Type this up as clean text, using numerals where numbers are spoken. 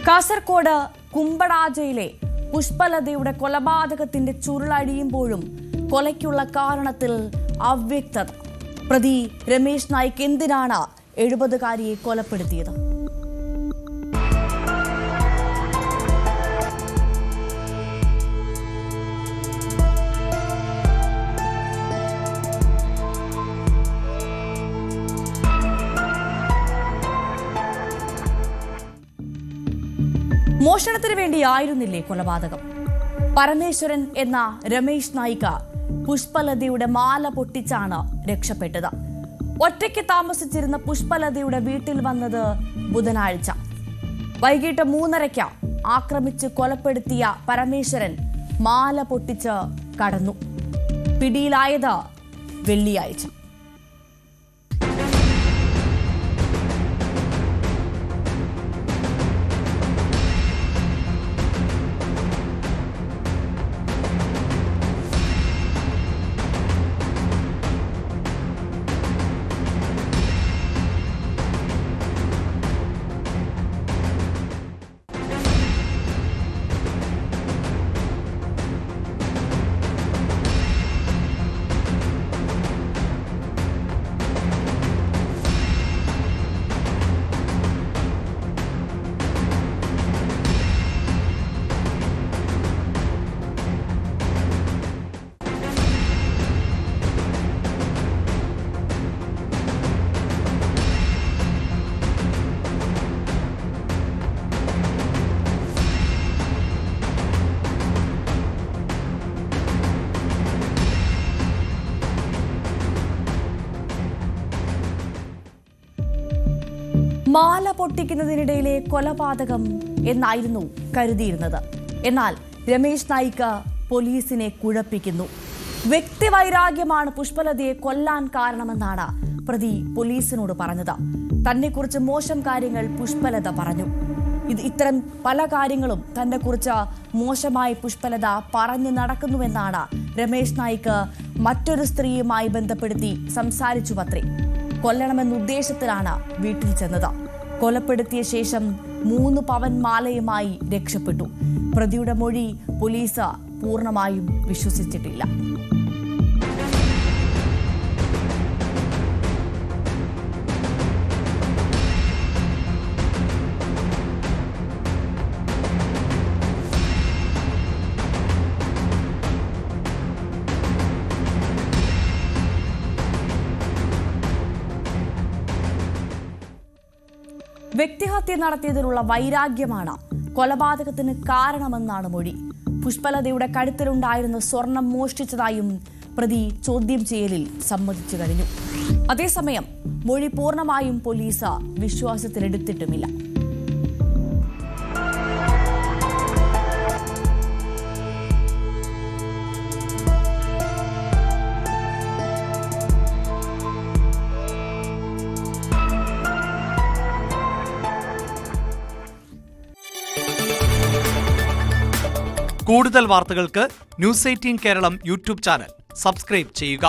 കാസർഗോഡ് കുമ്പടാജയിലെ പുഷ്പലതയുടെ കൊലപാതകത്തിന്റെ ചുരുളഴിയുമ്പോഴും കൊലയ്ക്കുള്ള കാരണത്തിൽ അവ്യക്തത. പ്രതി രമേശ് നായിക് എന്തിനാണ് 70-കാരിയെ കൊലപ്പെടുത്തിയത്? മോഷണത്തിന് വേണ്ടിയായിരുന്നില്ലേ കൊലപാതകം? പരമേശ്വരൻ എന്ന രമേശ് നായിക പുഷ്പലതയുടെ മാല പൊട്ടിച്ചാണ് രക്ഷപ്പെട്ടത്. ഒറ്റയ്ക്ക് താമസിച്ചിരുന്ന പുഷ്പലതയുടെ വീട്ടിൽ വന്നത് ബുധനാഴ്ച വൈകിട്ട് 3:30 ആക്രമിച്ച് കൊലപ്പെടുത്തിയ പരമേശ്വരൻ മാല പൊട്ടിച്ച് കടന്നു. പിടിയിലായത് വെള്ളിയാഴ്ച. മാല പൊട്ടിക്കുന്നതിനിടയിലെ കൊലപാതകം എന്നായിരുന്നു കരുതിയിരുന്നത്. എന്നാൽ രമേശ് നായിക് പോലീസിനെ കുഴപ്പിക്കുന്നു. വ്യക്തിവൈരാഗ്യമാണ് പുഷ്പലതയെ കൊല്ലാൻ കാരണമെന്നാണ് പ്രതി പോലീസിനോട് പറഞ്ഞത്. തന്നെക്കുറിച്ച് മോശം കാര്യങ്ങൾ പുഷ്പലത പറഞ്ഞു. ഇത്തരം പല കാര്യങ്ങളും തന്നെക്കുറിച്ച് മോശമായി പുഷ്പലത പറഞ്ഞു നടക്കുന്നുവെന്നാണ് രമേശ് നായിക് മറ്റൊരു സ്ത്രീയുമായി ബന്ധപ്പെടുത്തി സംസാരിച്ചുവത്രേ. കൊല്ലണമെന്ന ഉദ്ദേശത്തിലാണ് വീട്ടിൽ ചെന്നത്. കൊലപ്പെടുത്തിയ ശേഷം 3 പവൻ മാലയുമായി രക്ഷപ്പെട്ടു. പ്രതിയുടെ മൊഴി പോലീസ് പൂർണ്ണമായും വിശ്വസിച്ചിട്ടില്ല. വ്യക്തിഹത്യ നടത്തിയതിലുള്ള വൈരാഗ്യമാണ് കൊലപാതകത്തിന് കാരണമെന്നാണ് മൊഴി. പുഷ്പലതയുടെ കഴുത്തിലുണ്ടായിരുന്ന സ്വർണം മോഷ്ടിച്ചതായും പ്രതി ചോദ്യം ചെയ്യലിൽ സമ്മതിച്ചു കഴിഞ്ഞു. അതേസമയം മൊഴി പൂർണ്ണമായും പോലീസ് വിശ്വാസത്തിലെടുത്തിട്ടുമില്ല. കൂടുതൽ വാർത്തകൾക്ക് News 18 Keralam YouTube channel subscribe ചെയ്യുക.